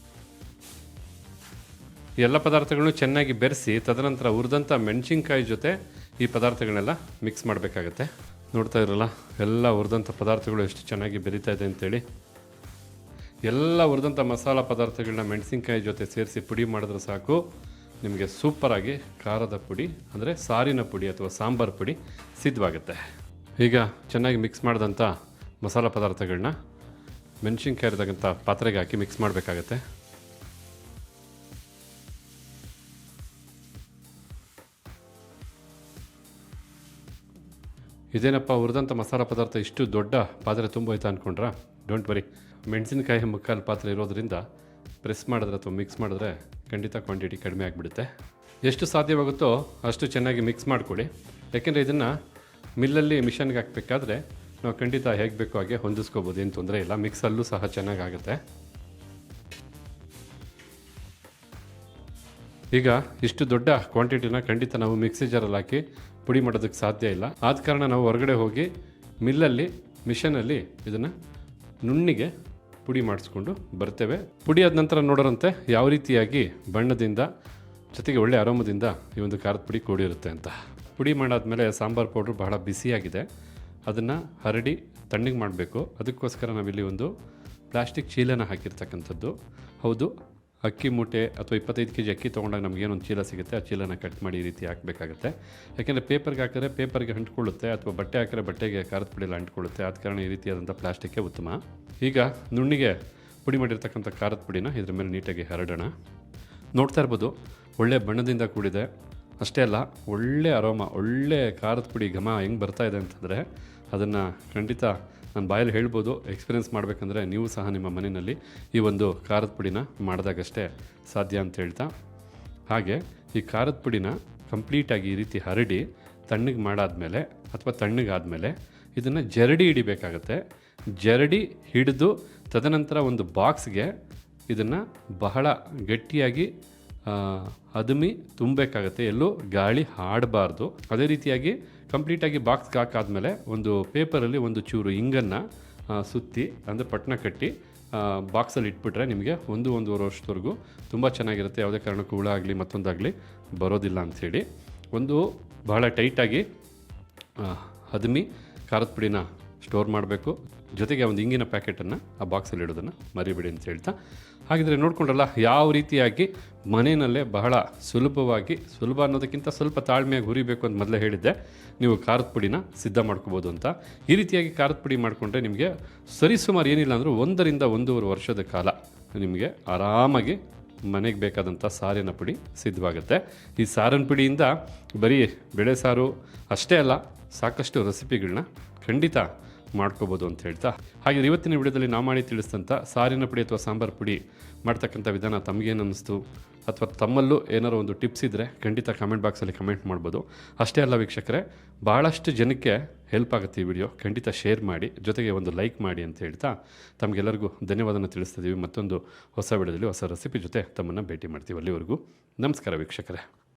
ಎಲ್ಲ ಪದಾರ್ಥಗಳನ್ನು ಚೆನ್ನಾಗಿ ಬೆರೆಸಿ ತದನಂತರ ಹುರಿದಂಥ ಮೆಣಸಿನ್ಕಾಯಿ ಜೊತೆ ಈ ಪದಾರ್ಥಗಳನ್ನೆಲ್ಲ ಮಿಕ್ಸ್ ಮಾಡಬೇಕಾಗತ್ತೆ. ನೋಡ್ತಾ ಇರಲ್ಲ, ಎಲ್ಲ ಹುರಿದಂಥ ಪದಾರ್ಥಗಳು ಎಷ್ಟು ಚೆನ್ನಾಗಿ ಬೆರೀತಾ ಇದೆ ಅಂತೇಳಿ. ಎಲ್ಲ ಹುರಿದಂಥ ಮಸಾಲ ಪದಾರ್ಥಗಳನ್ನ ಮೆಣಸಿನ್ಕಾಯಿ ಜೊತೆ ಸೇರಿಸಿ ಪುಡಿ ಮಾಡಿದ್ರೆ ಸಾಕು, ನಿಮಗೆ ಸೂಪರಾಗಿ ಖಾರದ ಪುಡಿ ಅಂದರೆ ಸಾರಿನ ಪುಡಿ ಅಥವಾ ಸಾಂಬಾರು ಪುಡಿ ಸಿದ್ಧವಾಗುತ್ತೆ. ಈಗ ಚೆನ್ನಾಗಿ ಮಿಕ್ಸ್ ಮಾಡಿದಂಥ ಮಸಾಲ ಪದಾರ್ಥಗಳನ್ನ ಮೆಣಸಿನ್ಕಾಯಿ ಇರತಕ್ಕಂಥ ಪಾತ್ರೆಗೆ ಹಾಕಿ ಮಿಕ್ಸ್ ಮಾಡಬೇಕಾಗತ್ತೆ. ಇದೇನಪ್ಪ ಹುರಿದಂಥ ಮಸಾಲ ಪದಾರ್ಥ ಇಷ್ಟು ದೊಡ್ಡ ಪಾತ್ರೆ ತುಂಬೋಯ್ತಾ ಅಂದ್ಕೊಂಡ್ರಾ? ಡೋಂಟ್ ವರಿ, ಮೆಣಸಿನಕಾಯಿ ಮುಕ್ಕಾಲು ಪಾತ್ರೆ ಇರೋದ್ರಿಂದ ಪ್ರೆಸ್ ಮಾಡಿದ್ರೆ ಅಥವಾ ಮಿಕ್ಸ್ ಮಾಡಿದ್ರೆ ಖಂಡಿತ ಕ್ವಾಂಟಿಟಿ ಕಡಿಮೆ ಆಗಿಬಿಡುತ್ತೆ. ಎಷ್ಟು ಸಾಧ್ಯವಾಗುತ್ತೋ ಅಷ್ಟು ಚೆನ್ನಾಗಿ ಮಿಕ್ಸ್ ಮಾಡಿಕೊಡಿ. ಯಾಕೆಂದರೆ ಇದನ್ನು ಮಿಲ್ಲಲ್ಲಿ ಮಿಷನ್ಗೆ ಹಾಕಬೇಕಾದ್ರೆ ನಾವು ಖಂಡಿತ ಹೇಗೆ ಬೇಕೋ ಹಾಗೆ ಹೊಂದಿಸ್ಕೋಬೋದು, ಏನು ತೊಂದರೆ ಇಲ್ಲ. ಮಿಕ್ಸಲ್ಲೂ ಸಹ ಚೆನ್ನಾಗಾಗುತ್ತೆ. ಈಗ ಇಷ್ಟು ದೊಡ್ಡ ಕ್ವಾಂಟಿಟಿನ ಖಂಡಿತ ನಾವು ಮಿಕ್ಸಿ ಜಾರಲ್ಲಿ ಹಾಕಿ ಪುಡಿ ಮಾಡೋದಕ್ಕೆ ಸಾಧ್ಯ ಇಲ್ಲ. ಆದ ಕಾರಣ ನಾವು ಹೊರಗಡೆ ಹೋಗಿ ಮಿಲ್ಲಲ್ಲಿ ಮಿಷನಲ್ಲಿ ಇದನ್ನು ನುಣ್ಣಿಗೆ ಪುಡಿ ಮಾಡಿಸ್ಕೊಂಡು ಬರ್ತೇವೆ. ಪುಡಿ ಆದ ನಂತರ ನೋಡೋರಂತೆ ಯಾವ ರೀತಿಯಾಗಿ ಬಣ್ಣದಿಂದ ಜೊತೆಗೆ ಒಳ್ಳೆ ಆರಾಮದಿಂದ ಈ ಒಂದು ಖಾರದ ಪುಡಿ ಕೂಡಿರುತ್ತೆ ಅಂತ. ಪುಡಿ ಮಾಡಾದ್ಮೇಲೆ ಸಾಂಬಾರು ಪೌಡ್ರು ಬಹಳ ಬಿಸಿಯಾಗಿದೆ, ಅದನ್ನು ಹರಡಿ ತಣ್ಣಗೆ ಮಾಡಬೇಕು. ಅದಕ್ಕೋಸ್ಕರ ನಾವಿಲ್ಲಿ ಒಂದು ಪ್ಲಾಸ್ಟಿಕ್ ಚೀಲನ ಹಾಕಿರ್ತಕ್ಕಂಥದ್ದು. ಹೌದು, ಅಕ್ಕಿ ಮೂಟೆ ಅಥವಾ 25 kg ಅಕ್ಕಿ ತೊಗೊಂಡಾಗ ನಮಗೇನೊಂದು ಚೀಲ ಸಿಗುತ್ತೆ, ಆ ಚೀಲನ ಕಟ್ ಮಾಡಿ ಈ ರೀತಿ ಹಾಕಬೇಕಾಗುತ್ತೆ. ಯಾಕೆಂದರೆ ಪೇಪರ್ಗೆ ಹಾಕಿದ್ರೆ ಪೇಪರ್ಗೆ ಅಂಟ್ಕೊಳ್ಳುತ್ತೆ, ಅಥವಾ ಬಟ್ಟೆ ಹಾಕಿದ್ರೆ ಬಟ್ಟೆಗೆ ಖಾರದ ಪುಡಿ ಎಲ್ಲ ಅಂಟ್ಕೊಳ್ಳುತ್ತೆ. ಆದ ಕಾರಣ ಈ ರೀತಿಯಾದಂಥ ಪ್ಲಾಸ್ಟಿಕ್ಕೇ ಉತ್ತಮ. ಈಗ ನುಣ್ಣಿಗೆ ಪುಡಿ ಮಾಡಿರ್ತಕ್ಕಂಥ ಖಾರದ ಪುಡಿನ ಇದ್ರ ಮೇಲೆ ನೀಟಾಗಿ ಹರಡೋಣ. ನೋಡ್ತಾ ಇರ್ಬೋದು, ಒಳ್ಳೆ ಬಣ್ಣದಿಂದ ಕೂಡಿದೆ. ಅಷ್ಟೇ ಅಲ್ಲ, ಒಳ್ಳೆ ಅರೋಮ, ಒಳ್ಳೆ ಖಾರದ ಪುಡಿ ಘಮ ಹೆಂಗೆ ಬರ್ತಾ ಇದೆ ಅಂತಂದರೆ ಅದನ್ನು ಖಂಡಿತ ನಾನು ಬಾಯಲ್ಲಿ ಹೇಳ್ಬೋದು. ಎಕ್ಸ್ಪೀರಿಯೆನ್ಸ್ ಮಾಡಬೇಕಂದ್ರೆ ನೀವು ಸಹ ನಿಮ್ಮ ಮನೆಯಲ್ಲಿ ಈ ಒಂದು ಖಾರದ ಪುಡಿನ ಮಾಡಿದಾಗಷ್ಟೇ ಸಾಧ್ಯ ಅಂತ ಹೇಳ್ತಾ, ಹಾಗೆ ಈ ಖಾರದ ಪುಡಿನ ಕಂಪ್ಲೀಟಾಗಿ ಈ ರೀತಿ ಹರಡಿ ತಣ್ಣಗೆ ಮಾಡಾದ್ಮೇಲೆ ಅಥವಾ ತಣ್ಣಗಾದಮೇಲೆ ಇದನ್ನು ಜರಡಿ ಹಿಡಿಬೇಕಾಗತ್ತೆ. ಜರಡಿ ಹಿಡಿದು ತದನಂತರ ಒಂದು ಬಾಕ್ಸ್ಗೆ ಇದನ್ನು ಬಹಳ ಗಟ್ಟಿಯಾಗಿ ಅದುಮಿ ತುಂಬಬೇಕಾಗತ್ತೆ, ಎಲ್ಲೂ ಗಾಳಿ ಆಡಬಾರ್ದು. ಅದೇ ರೀತಿಯಾಗಿ ಕಂಪ್ಲೀಟಾಗಿ ಬಾಕ್ಸ್ಗೆ ಹಾಕಾದ್ಮೇಲೆ ಒಂದು ಪೇಪರಲ್ಲಿ ಒಂದು ಚೂರು ಇಂಗನ್ನು ಸುತ್ತಿ ಅಂದರೆ ಪಟ್ನ ಕಟ್ಟಿ ಬಾಕ್ಸಲ್ಲಿ ಇಟ್ಬಿಟ್ರೆ ನಿಮಗೆ 1-1.5 ವರ್ಷದವರೆಗೂ ತುಂಬ ಚೆನ್ನಾಗಿರುತ್ತೆ. ಯಾವುದೇ ಕಾರಣಕ್ಕೂ ಹುಳ ಆಗಲಿ ಮತ್ತೊಂದಾಗಲಿ ಬರೋದಿಲ್ಲ ಅಂಥೇಳಿ ಒಂದು ಬಹಳ ಟೈಟಾಗಿ ಅದುಮಿ ಖಾರದ ಪುಡಿನ ಸ್ಟೋರ್ ಮಾಡಬೇಕು. ಜೊತೆಗೆ ಒಂದು ಇಂಗಿನ ಪ್ಯಾಕೆಟನ್ನು ಆ ಬಾಕ್ಸಲ್ಲಿ ಇಡೋದನ್ನು ಮರಿಬೇಡಿ ಅಂತ ಹೇಳ್ತಾ, ಹಾಗಿದ್ರೆ ನೋಡ್ಕೊಂಡ್ರಲ್ಲ ಯಾವ ರೀತಿಯಾಗಿ ಮನೆಯಲ್ಲೇ ಬಹಳ ಸುಲಭ ಅನ್ನೋದಕ್ಕಿಂತ ಸ್ವಲ್ಪ ತಾಳ್ಮೆಯಾಗಿ ಹುರಿಬೇಕು ಅಂತ ಮೊದಲೇ ಹೇಳಿದ್ದೆ, ನೀವು ಖಾರದ ಪುಡಿನ ಸಿದ್ಧ ಮಾಡ್ಕೋಬೋದು ಅಂತ. ಈ ರೀತಿಯಾಗಿ ಖಾರದ ಪುಡಿ ಮಾಡಿಕೊಂಡ್ರೆ ನಿಮಗೆ ಸರಿಸುಮಾರು ಏನಿಲ್ಲ ಅಂದರೂ 1-1.5 ವರ್ಷದ ಕಾಲ ನಿಮಗೆ ಆರಾಮಾಗಿ ಮನೆಗೆ ಬೇಕಾದಂಥ ಸಾರಿನ ಪುಡಿ ಸಿದ್ಧವಾಗುತ್ತೆ. ಈ ಸಾರಿನ ಪುಡಿಯಿಂದ ಬರೀ ಬೇಳೆ ಸಾರು ಅಷ್ಟೇ ಅಲ್ಲ, ಸಾಕಷ್ಟು ರೆಸಿಪಿಗಳನ್ನ ಖಂಡಿತ ಮಾಡ್ಕೋಬೋದು ಅಂತ ಹೇಳ್ತಾ, ಹಾಗೆ ಇವತ್ತಿನ ವಿಡಿಯೋದಲ್ಲಿ ನಾವು ಮಾಡಿ ತಿಳಿಸಿದಂಥ ಸಾರಿನ ಪುಡಿ ಅಥವಾ ಸಾಂಬಾರು ಪುಡಿ ಮಾಡ್ತಕ್ಕಂಥ ವಿಧಾನ ತಮಗೇನು ಅನ್ನಿಸ್ತು ಅಥವಾ ತಮ್ಮಲ್ಲೂ ಏನಾರು ಒಂದು ಟಿಪ್ಸ್ ಇದ್ದರೆ ಖಂಡಿತ ಕಮೆಂಟ್ ಬಾಕ್ಸಲ್ಲಿ ಕಮೆಂಟ್ ಮಾಡ್ಬೋದು. ಅಷ್ಟೇ ಅಲ್ಲ ವೀಕ್ಷಕರೇ, ಭಾಳಷ್ಟು ಜನಕ್ಕೆ ಹೆಲ್ಪ್ ಆಗುತ್ತೆ ಈ ವಿಡಿಯೋ, ಖಂಡಿತ ಶೇರ್ ಮಾಡಿ, ಜೊತೆಗೆ ಒಂದು ಲೈಕ್ ಮಾಡಿ ಅಂತ ಹೇಳ್ತಾ ತಮಗೆಲ್ಲರಿಗೂ ಧನ್ಯವಾದನ ತಿಳಿಸ್ತಿದ್ದೀವಿ. ಮತ್ತೊಂದು ಹೊಸ ವಿಡಿಯೋದಲ್ಲಿ ಹೊಸ ರೆಸಿಪಿ ಜೊತೆ ತಮ್ಮನ್ನು ಭೇಟಿ ಮಾಡ್ತೀವಿ. ಅಲ್ಲಿವರೆಗೂ ನಮಸ್ಕಾರ ವೀಕ್ಷಕರೇ.